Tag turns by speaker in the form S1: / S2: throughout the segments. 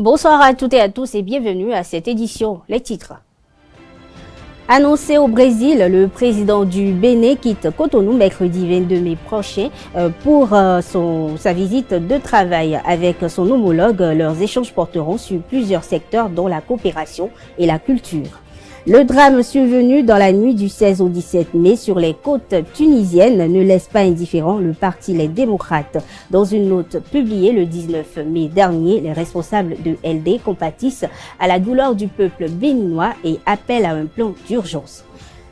S1: Bonsoir à toutes et à tous et bienvenue à cette édition. Les titres. Annoncé au Brésil, le président du Bénin quitte Cotonou mercredi 22 mai prochain pour sa visite de travail avec son homologue. Leurs échanges porteront sur plusieurs secteurs dont la coopération et la culture. Le drame survenu dans la nuit du 16 au 17 mai sur les côtes tunisiennes ne laisse pas indifférent le parti Les Démocrates. Dans une note publiée le 19 mai dernier, les responsables de LD compatissent à la douleur du peuple béninois et appellent à un plan d'urgence.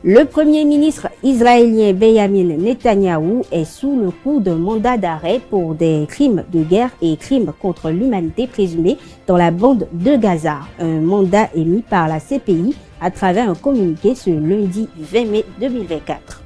S1: Le premier ministre israélien Benjamin Netanyahou est sous le coup d'un mandat d'arrêt pour des crimes de guerre et crimes contre l'humanité présumés dans la bande de Gaza. Un mandat émis par la CPI à travers un communiqué ce lundi 20 mai 2024.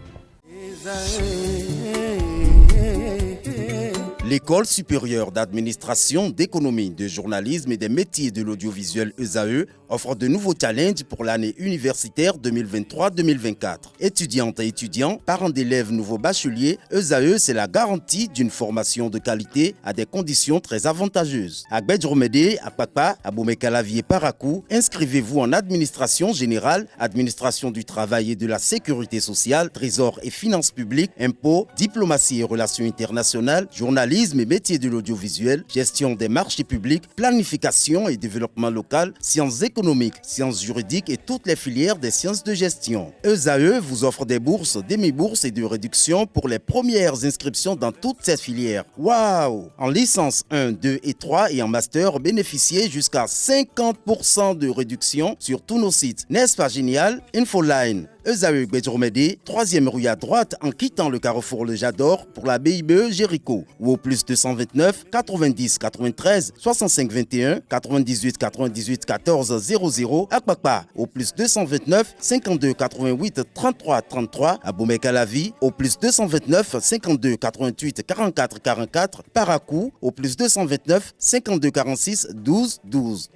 S2: L'École supérieure d'administration, d'économie, de journalisme et des métiers de l'audiovisuel ESAE offre de nouveaux challenges pour l'année universitaire 2023-2024. Étudiantes et étudiants, parents d'élèves nouveaux bacheliers, ESAE, c'est la garantie d'une formation de qualité à des conditions très avantageuses. À Gbedjromede, à Papa, à Boumekalavi et Parakou, inscrivez-vous en administration générale, administration du travail et de la sécurité sociale, trésor et finances publiques, impôts, diplomatie et relations internationales, journalisme et métiers de l'audiovisuel, gestion des marchés publics, planification et développement local, sciences économiques, sciences juridiques et toutes les filières des sciences de gestion. ESAE vous offre des bourses, demi-bourses et de réductions pour les premières inscriptions dans toutes ces filières. Waouh! En licence 1, 2 et 3 et en master, bénéficiez jusqu'à 50% de réduction sur tous nos sites. N'est-ce pas génial? Infoline. ESAE Gbedjromede, 3e rue à droite en quittant le carrefour Le Jador pour la BIBE Jéricho ou au plus 229 90 93 65 21 98 98 14 00 à Kpakpa au plus 229 52 88 33 33 à Boumekalavi au plus 229 52 88 44 44 Parakou au plus 229 52 46 12 12.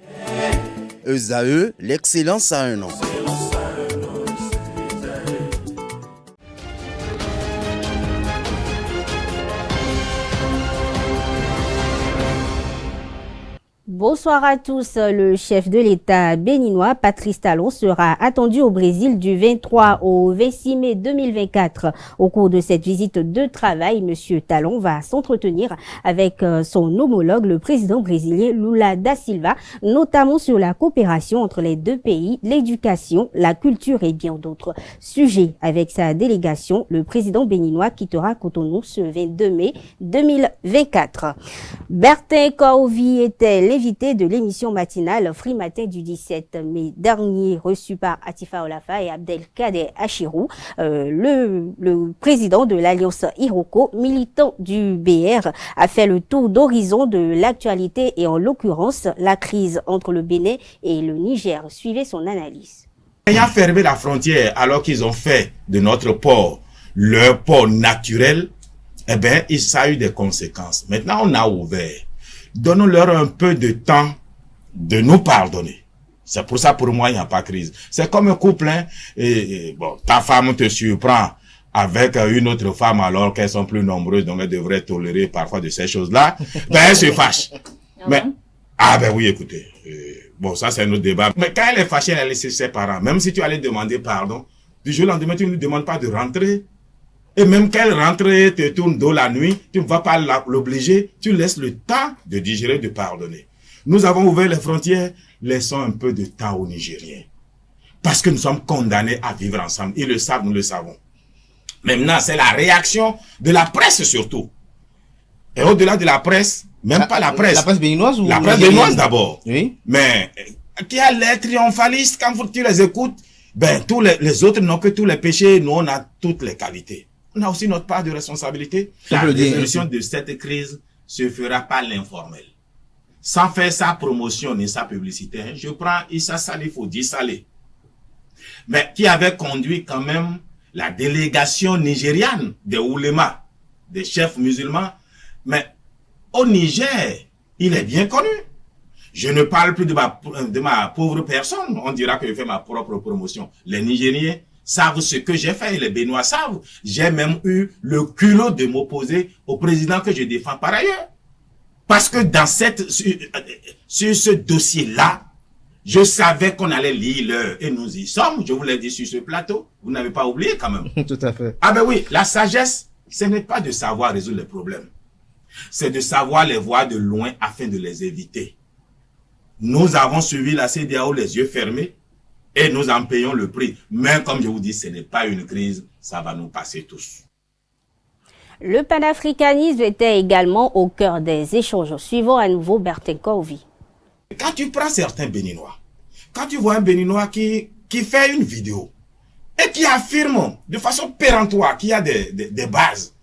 S2: ESAE, l'excellence à un an.
S1: Bonsoir à tous. Le chef de l'État béninois, Patrice Talon, sera attendu au Brésil du 23 au 26 mai 2024. Au cours de cette visite de travail, Monsieur Talon va s'entretenir avec son homologue, le président brésilien Lula da Silva, notamment sur la coopération entre les deux pays, l'éducation, la culture et bien d'autres sujets. Avec sa délégation, le président béninois quittera Cotonou ce 22 mai 2024. Bertin Corvi était l'invité de l'émission matinale Free Matin du 17 mai dernier, reçu par Atifa Olafa et Abdelkader Achirou, le président de l'Alliance Iroko, militant du BR, a fait le tour d'horizon de l'actualité et en l'occurrence la crise entre le Bénin et le Niger. Suivez son analyse.
S3: Ayant fermé la frontière alors qu'ils ont fait de notre port leur port naturel, eh bien, ça a eu des conséquences. Maintenant, on a ouvert. Donnons-leur un peu de temps de nous pardonner. C'est pour ça, pour moi, il n'y a pas de crise. C'est comme un couple, hein. Bon, ta femme te surprend avec une autre femme alors qu'elles sont plus nombreuses, donc elles devraient tolérer parfois de ces choses-là. Ben, elle se fâche. Mais, ben oui, écoutez. Bon, ça, c'est un autre débat. Mais quand elle est fâchée, elle laisse ses parents. Même si tu allais demander pardon, du jour au lendemain, tu ne lui demandes pas de rentrer. Et même qu'elle rentre et te tourne dos la nuit, tu ne vas pas l'obliger, tu laisses le temps de digérer, de pardonner. Nous avons ouvert les frontières, laissons un peu de temps aux Nigériens. Parce que nous sommes condamnés à vivre ensemble. Ils le savent, nous le savons. Maintenant, c'est la réaction de la presse surtout. Et au-delà de la presse, même pas la presse.
S4: La presse béninoise ou
S3: la presse béninoise d'abord.
S4: Oui.
S3: Mais, qui a l'air triomphaliste quand tu les écoutes, ben, tous les autres n'ont que tous les péchés, nous on a toutes les qualités. On a aussi notre part de responsabilité. La résolution de cette crise se fera par l'informel. Sans faire sa promotion ni sa publicité. Je prends Issa Salif Odi Saleh, mais qui avait conduit quand même la délégation nigériane des oulémas, des chefs musulmans. Mais au Niger, il est bien connu. Je ne parle plus de ma pauvre personne. On dira que je fais ma propre promotion. Les Nigériens savent ce que j'ai fait et les Béninois savent. J'ai même eu le culot de m'opposer au président que je défends par ailleurs. Parce que sur ce dossier-là, je savais qu'on allait lire l'heure. Et nous y sommes, je vous l'ai dit sur ce plateau. Vous n'avez pas oublié quand même.
S4: Tout à fait.
S3: Ah ben oui, la sagesse, ce n'est pas de savoir résoudre les problèmes. C'est de savoir les voir de loin afin de les éviter. Nous avons suivi la CEDEAO les yeux fermés et nous en payons le prix. Mais comme je vous dis, ce n'est pas une crise, ça va nous passer tous.
S1: Le panafricanisme était également au cœur des échanges. Suivons à nouveau Bertin Corvi.
S3: Quand tu prends certains Béninois, quand tu vois un Béninois qui fait une vidéo et qui affirme de façon péremptoire qu'il y a des bases,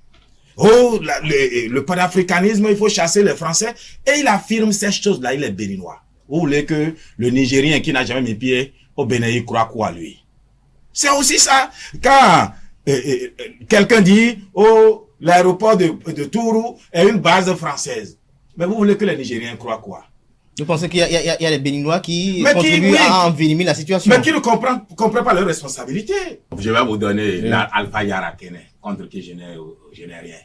S3: oh, le panafricanisme, il faut chasser les Français, et il affirme ces choses-là, il est Béninois. Vous voulez que le Nigérien qui n'a jamais mis pied au Bénin, il croit quoi lui? C'est aussi ça. Quand quelqu'un dit, oh, l'aéroport de Tourou est une base française, mais vous voulez que les Nigériens croient quoi?
S4: Vous pensez qu'il y a des Béninois qui contribuent à envenimer la situation?
S3: Mais qui ne comprennent pas leurs responsabilités. Je vais vous donner l'Alpha Yarakene, contre qui je n'ai rien.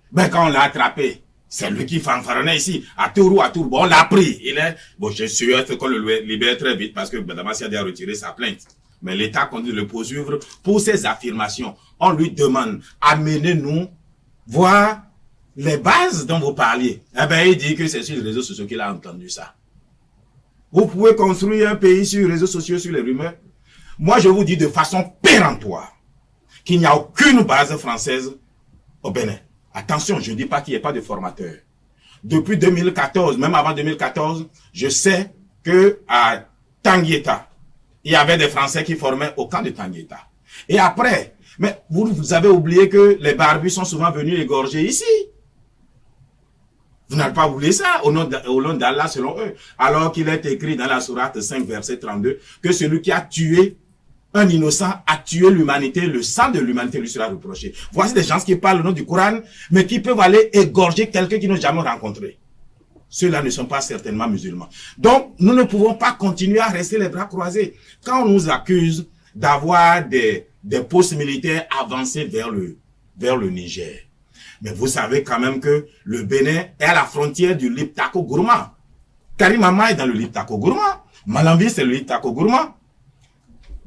S3: Ben, quand on l'a attrapé, c'est lui qui fanfaronnait ici, à Tourou. Bon, on l'a pris. Je suis sûr qu'on le libère très vite parce que Damassia a retiré sa plainte. Mais l'État continue de le poursuivre pour ses affirmations. On lui demande, amenez-nous voir les bases dont vous parliez. Eh ben, il dit que c'est sur les réseaux sociaux qu'il a entendu ça. Vous pouvez construire un pays sur les réseaux sociaux, sur les rumeurs. Moi, je vous dis de façon péremptoire qu'il n'y a aucune base française au Bénin. Attention, je ne dis pas qu'il n'y ait pas de formateurs. Depuis 2014, même avant 2014, je sais que à Tanguieta, il y avait des Français qui formaient au camp de Tanguieta. Et après, mais vous avez oublié que les barbus sont souvent venus égorger ici. Vous n'avez pas oublié ça au nom d'Allah selon eux. Alors qu'il est écrit dans la sourate 5 verset 32 que celui qui a tué un innocent a tué l'humanité, le sang de l'humanité lui sera reproché. Voici des gens qui parlent au nom du Coran, mais qui peuvent aller égorger quelqu'un qu'ils n'ont jamais rencontré. Ceux-là ne sont pas certainement musulmans. Donc, nous ne pouvons pas continuer à rester les bras croisés. Quand on nous accuse d'avoir des postes militaires avancés vers le Niger, mais vous savez quand même que le Bénin est à la frontière du Liptako-Gourma. Karimama est dans le Liptako-Gourma. Malambi, c'est le Liptako-Gourma.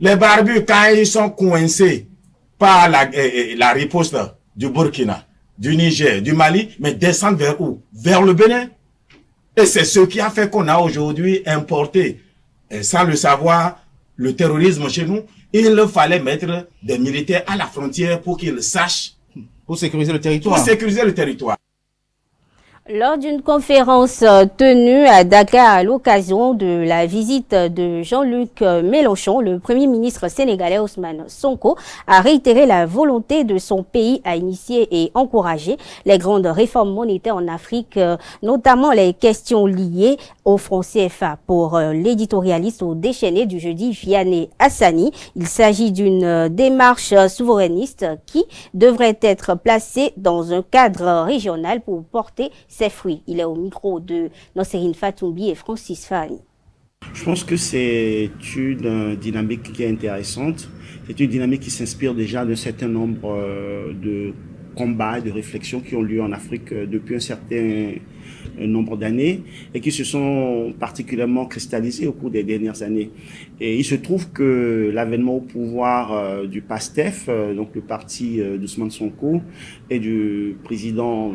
S3: Les barbus, quand ils sont coincés par la riposte du Burkina, du Niger, du Mali, mais descendent vers où? Vers le Bénin. Et c'est ce qui a fait qu'on a aujourd'hui importé, sans le savoir, le terrorisme chez nous. Il fallait mettre des militaires à la frontière pour qu'ils sachent.
S4: Pour sécuriser le territoire.
S3: Pour sécuriser le territoire.
S1: Lors d'une conférence tenue à Dakar à l'occasion de la visite de Jean-Luc Mélenchon, le Premier ministre sénégalais Ousmane Sonko a réitéré la volonté de son pays à initier et encourager les grandes réformes monétaires en Afrique, notamment les questions liées au franc CFA. Pour l'éditorialiste au déchaîné du jeudi, Vianney Hassani, il s'agit d'une démarche souverainiste qui devrait être placée dans un cadre régional pour porter ses fruits. Il est au micro de Nosserine Fatoumbi et Francis Fahani.
S5: Je pense que c'est une dynamique qui est intéressante. C'est une dynamique qui s'inspire déjà d'un certain nombre de combats, de réflexions qui ont lieu en Afrique depuis un certain nombre d'années et qui se sont particulièrement cristallisés au cours des dernières années. Et il se trouve que l'avènement au pouvoir du PASTEF, donc le parti d'Ousmane Sonko et du président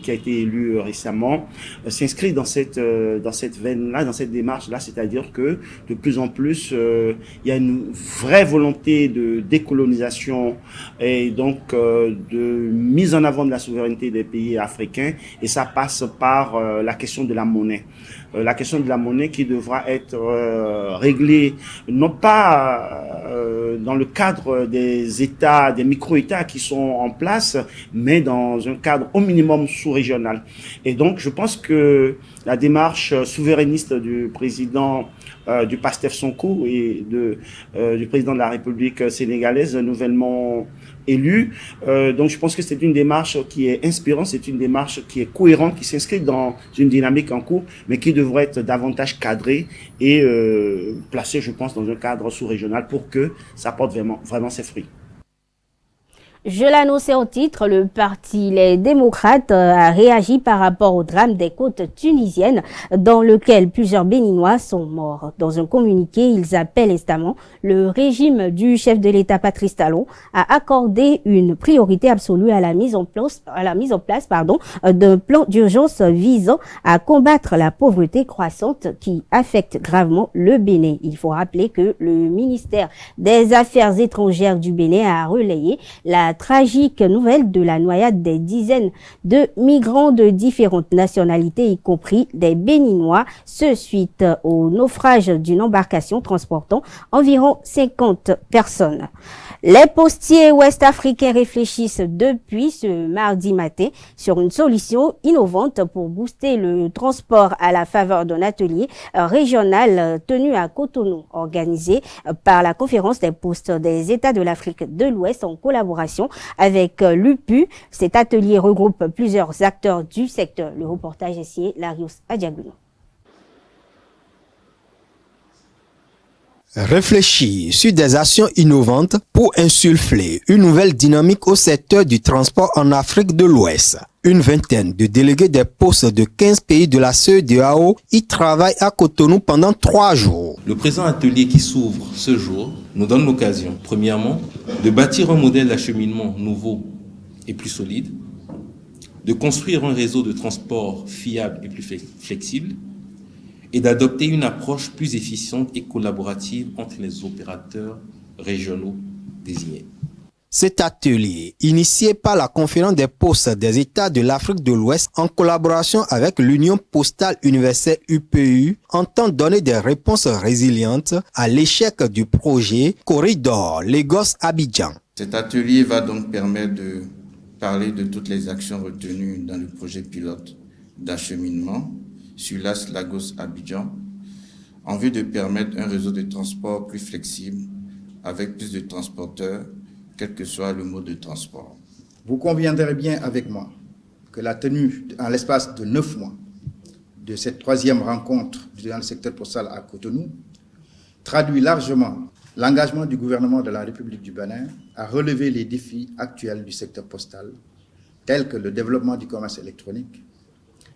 S5: qui a été élu récemment, s'inscrit dans cette veine-là, dans cette démarche-là, c'est-à-dire que de plus en plus, il y a une vraie volonté de décolonisation et donc de mise en avant de la souveraineté des pays africains, et ça passe par la question de la monnaie. La question de la monnaie qui devra être réglée, non pas dans le cadre des États, des micro-États qui sont en place, mais dans un cadre au minimum sous-régional. Et donc, je pense que la démarche souverainiste du président du PASTEF Sonko et du président de la République sénégalaise nouvellement élu. Donc je pense que c'est une démarche qui est inspirante, c'est une démarche qui est cohérente, qui s'inscrit dans une dynamique en cours, mais qui devrait être davantage cadrée et placée, je pense, dans un cadre sous-régional pour que ça porte vraiment ses fruits.
S1: Je l'annonçais en titre, le parti Les Démocrates a réagi par rapport au drame des côtes tunisiennes dans lequel plusieurs Béninois sont morts. Dans un communiqué, ils appellent instamment le régime du chef de l'État Patrice Talon à accorder une priorité absolue à la mise en place d'un plan d'urgence visant à combattre la pauvreté croissante qui affecte gravement le Bénin. Il faut rappeler que le ministère des Affaires étrangères du Bénin a relayé la tragique nouvelle de la noyade des dizaines de migrants de différentes nationalités, y compris des Béninois, suite au naufrage d'une embarcation transportant environ 50 personnes. Les postiers ouest-africains réfléchissent depuis ce mardi matin sur une solution innovante pour booster le transport à la faveur d'un atelier régional tenu à Cotonou, organisé par la Conférence des postes des États de l'Afrique de l'Ouest en collaboration avec l'UPU. Cet atelier regroupe plusieurs acteurs du secteur. Le reportage est signé Larios Adiaguno.
S6: Réfléchir sur des actions innovantes pour insuffler une nouvelle dynamique au secteur du transport en Afrique de l'Ouest. Une vingtaine de délégués des postes de 15 pays de la CEDEAO y travaillent à Cotonou pendant 3 jours.
S7: Le présent atelier qui s'ouvre ce jour nous donne l'occasion, premièrement, de bâtir un modèle d'acheminement nouveau et plus solide, de construire un réseau de transport fiable et plus flexible, et d'adopter une approche plus efficiente et collaborative entre les opérateurs régionaux désignés.
S6: Cet atelier, initié par la Conférence des postes des États de l'Afrique de l'Ouest en collaboration avec l'Union postale universelle UPU, entend donner des réponses résilientes à l'échec du projet Corridor Lagos-Abidjan.
S8: Cet atelier va donc permettre de parler de toutes les actions retenues dans le projet pilote d'acheminement sur l'As Lagos-Abidjan, en vue de permettre un réseau de transport plus flexible, avec plus de transporteurs, quel que soit le mode de transport.
S9: Vous conviendrez bien avec moi que la tenue, en l'espace de 9 mois, de cette 3e rencontre dans le secteur postal à Cotonou, traduit largement l'engagement du gouvernement de la République du Bénin à relever les défis actuels du secteur postal, tels que le développement du commerce électronique,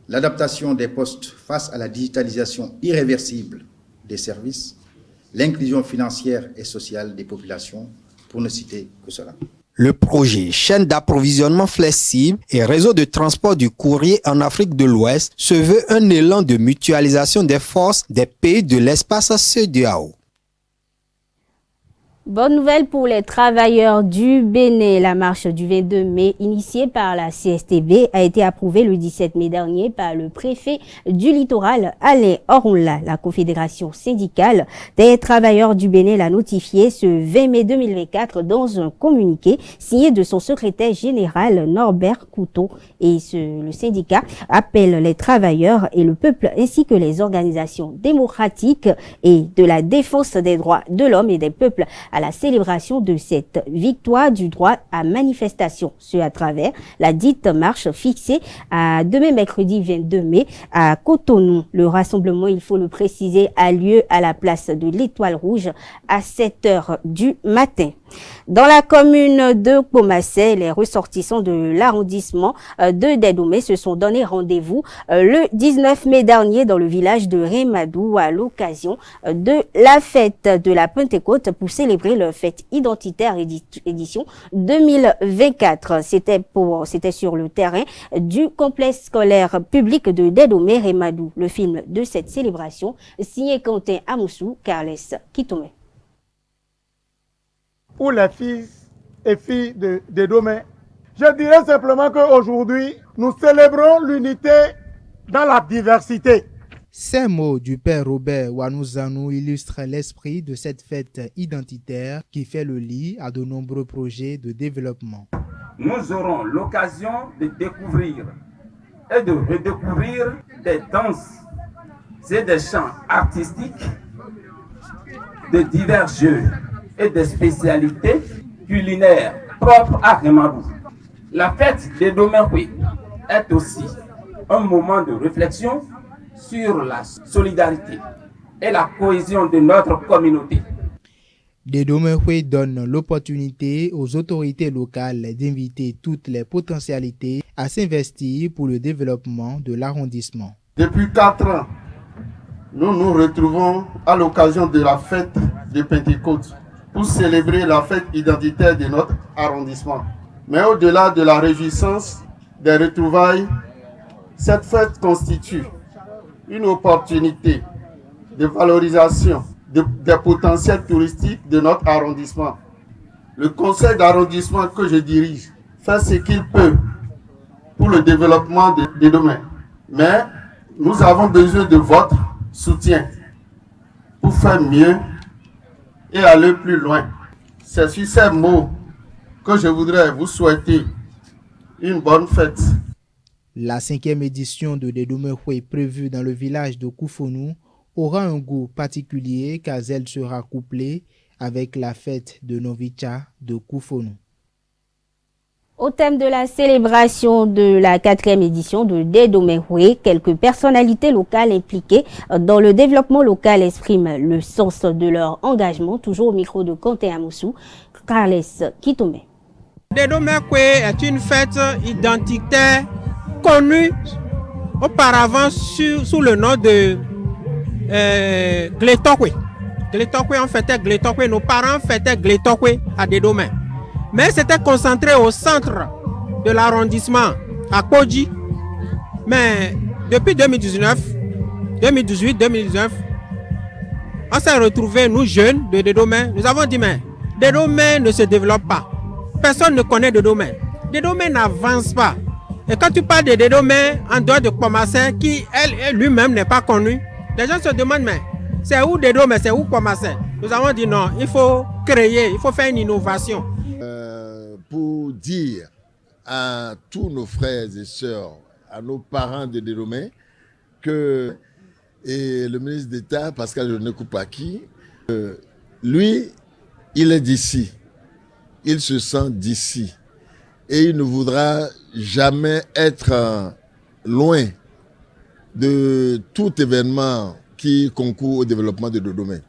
S9: l'adaptation des postes face à la digitalisation irréversible des services, l'inclusion financière et sociale des populations, pour ne citer que cela.
S6: Le projet chaîne d'approvisionnement flexible et réseau de transport du courrier en Afrique de l'Ouest se veut un élan de mutualisation des forces des pays de l'espace CEDEAO.
S1: Bonne nouvelle pour les travailleurs du Bénin. La marche du 22 mai, initiée par la CSTB, a été approuvée le 17 mai dernier par le préfet du littoral, Alain Orunla. La Confédération syndicale des travailleurs du Bénin l'a notifié ce 20 mai 2024 dans un communiqué signé de son secrétaire général Norbert Couteau. Et le syndicat appelle les travailleurs et le peuple ainsi que les organisations démocratiques et de la défense des droits de l'homme et des peuples à la célébration de cette victoire du droit à manifestation. Ce à travers la dite marche fixée à demain mercredi 22 mai à Cotonou. Le rassemblement, il faut le préciser, a lieu à la place de l'Étoile Rouge à 7 heures du matin. Dans la commune de Pomassé, les ressortissants de l'arrondissement de Dédomé se sont donné rendez-vous le 19 mai dernier dans le village de Remadou à l'occasion de la fête de la Pentecôte pour célébrer leur fête identitaire édition 2024. C'était sur le terrain du complexe scolaire public de Dédomé Remadou. Le film de cette célébration signé Quentin Amoussou, Carles Kitome.
S10: Pour les fils et filles de Dédomé, je dirais simplement qu'aujourd'hui, nous célébrons l'unité dans la diversité.
S11: Ces mots du père Robert Wanouzanou illustrent l'esprit de cette fête identitaire qui fait le lit à de nombreux projets de développement.
S12: Nous aurons l'occasion de découvrir et de redécouvrir des danses et des chants artistiques de divers jeux et des spécialités culinaires propres à Remadou. La fête des Doméroué est aussi un moment de réflexion sur la solidarité et la cohésion de notre communauté.
S11: Dedomehwe donne l'opportunité aux autorités locales d'inviter toutes les potentialités à s'investir pour le développement de l'arrondissement.
S13: Depuis 4 ans, nous nous retrouvons à l'occasion de la fête de Pentecôte pour célébrer la fête identitaire de notre arrondissement. Mais au-delà de la réjouissance des retrouvailles, cette fête constitue une opportunité de valorisation des potentiels touristiques de notre arrondissement. Le conseil d'arrondissement que je dirige fait ce qu'il peut pour le développement des domaines. Mais nous avons besoin de votre soutien pour faire mieux et aller plus loin. C'est sur ces mots que je voudrais vous souhaiter une bonne fête.
S11: La 5e édition de Dedomehwe prévue dans le village de Koufonou aura un goût particulier car elle sera couplée avec la fête de Novicha de Koufonou.
S1: Au thème de la célébration de la 4e édition de Dedomehwe, quelques personnalités locales impliquées dans le développement local expriment le sens de leur engagement, toujours au micro de Conté Amoussou, Carles Kitome.
S14: Dedomehwe est une fête identitaire connue auparavant sous le nom de Gletokwe. Gletokwe, on fêtait Gletokwe, nos parents fêtaient Gletokwe à Dedomehwe. Mais c'était concentré au centre de l'arrondissement, à Kodji. Mais depuis 2018, 2019, on s'est retrouvés, nous jeunes de Dedomehwe, nous avons dit, mais Dedomehwe ne se développe pas. Personne ne connaît Dedomehwe. Dedomehwe n'avance pas. Et quand tu parles de Dedomehwe, en dehors de Komassé, qui lui-même n'est pas connu, les gens se demandent, mais c'est où Dedomehwe, c'est où Komassé? Nous avons dit non, il faut créer, il faut faire une innovation.
S15: Pour dire à tous nos frères et sœurs, à nos parents de Dedomehwe, que le ministre d'État, Pascal Joné Koupaki, lui, il est d'ici. Il se sent d'ici. Et il ne voudra jamais être loin de tout événement qui concourt au développement de Dedomehwe.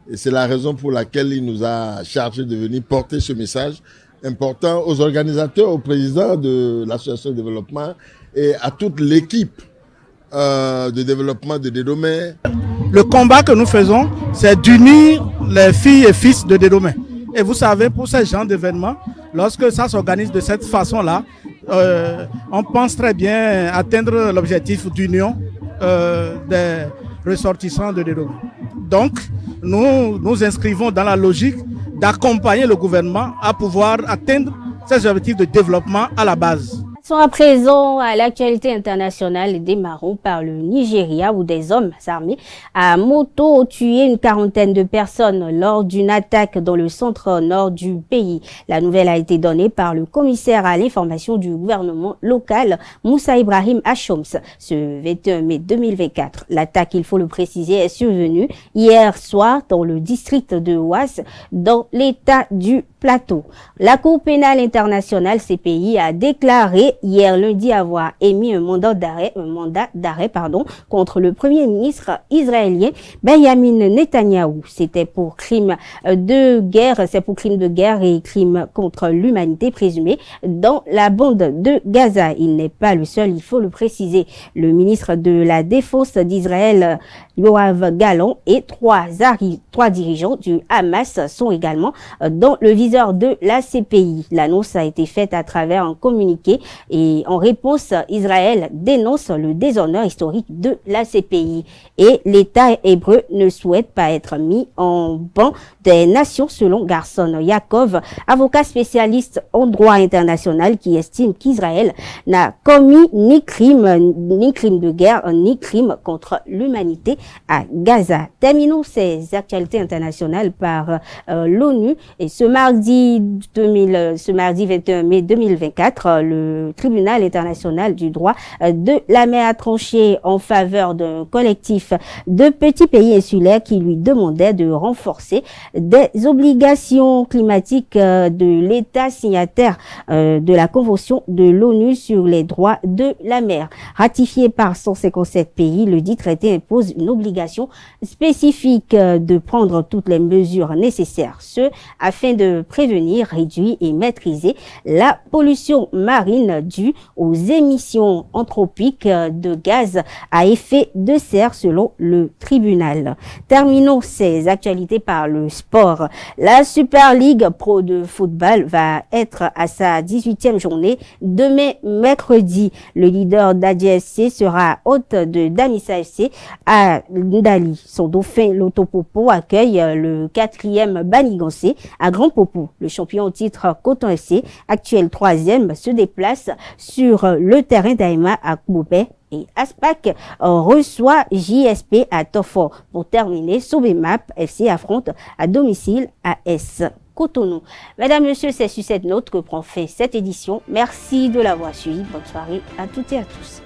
S15: Et c'est la raison pour laquelle il nous a chargé de venir porter ce message important aux organisateurs, au président de l'association de développement et à toute l'équipe de développement de Dedomehwe.
S10: Le combat que nous faisons, c'est d'unir les filles et fils de Dedomehwe. Et vous savez, pour ce genre d'événements, lorsque ça s'organise de cette façon-là, on pense très bien atteindre l'objectif d'union des ressortissants de Dedomehwe. Donc, nous nous inscrivons dans la logique d'accompagner le gouvernement à pouvoir atteindre ces objectifs de développement à la base.
S1: Passons à présent à l'actualité internationale et démarrons par le Nigeria où des hommes armés à moto ont tué une quarantaine de personnes lors d'une attaque dans le centre-nord du pays. La nouvelle a été donnée par le commissaire à l'information du gouvernement local, Moussa Ibrahim Achoms, ce 21 mai 2024. L'attaque, il faut le préciser, est survenue hier soir dans le district de Ouass, dans l'état du Plateau. La Cour pénale internationale CPI a déclaré hier lundi avoir émis un mandat d'arrêt contre le premier ministre israélien Benjamin Netanyahou. C'était pour crime de guerre, et crime contre l'humanité présumé dans la bande de Gaza. Il n'est pas le seul, il faut le préciser. Le ministre de la Défense d'Israël, Yoav Gallant, et trois dirigeants du Hamas sont également dans le viseur de la CPI. L'annonce a été faite à travers un communiqué et en réponse, Israël dénonce le déshonneur historique de la CPI et l'État hébreu ne souhaite pas être mis en banc des nations selon Garson Yaakov, avocat spécialiste en droit international qui estime qu'Israël n'a commis ni crime de guerre ni crime contre l'humanité à Gaza. Terminons ces actualités internationales par l'ONU et ce mardi mardi 21 mai 2024, le tribunal international du droit de la mer a tranché en faveur d'un collectif de petits pays insulaires qui lui demandait de renforcer des obligations climatiques de l'État signataire de la Convention de l'ONU sur les droits de la mer. Ratifié par 157 pays, le dit traité impose une obligation spécifique de prendre toutes les mesures nécessaires, afin de prévenir, réduire et maîtriser la pollution marine due aux émissions anthropiques de gaz à effet de serre selon le tribunal. Terminons ces actualités par le sport. La Super League Pro de football va être à sa 18e journée demain mercredi. Le leader d'ADSC sera hôte de Damissa FC à Ndali. Son dauphin Lotopopo accueille le 4e Banigansé à Grand Popo. Le champion au titre Coton FC, actuel 3e, se déplace sur le terrain d'Aïma à Koubopé et Aspac reçoit JSP à Tofo. Pour terminer, Sobemap FC affronte à domicile AS Cotonou. Mesdames, Messieurs, c'est sur cette note que prend fin cette édition. Merci de l'avoir suivi. Bonne soirée à toutes et à tous.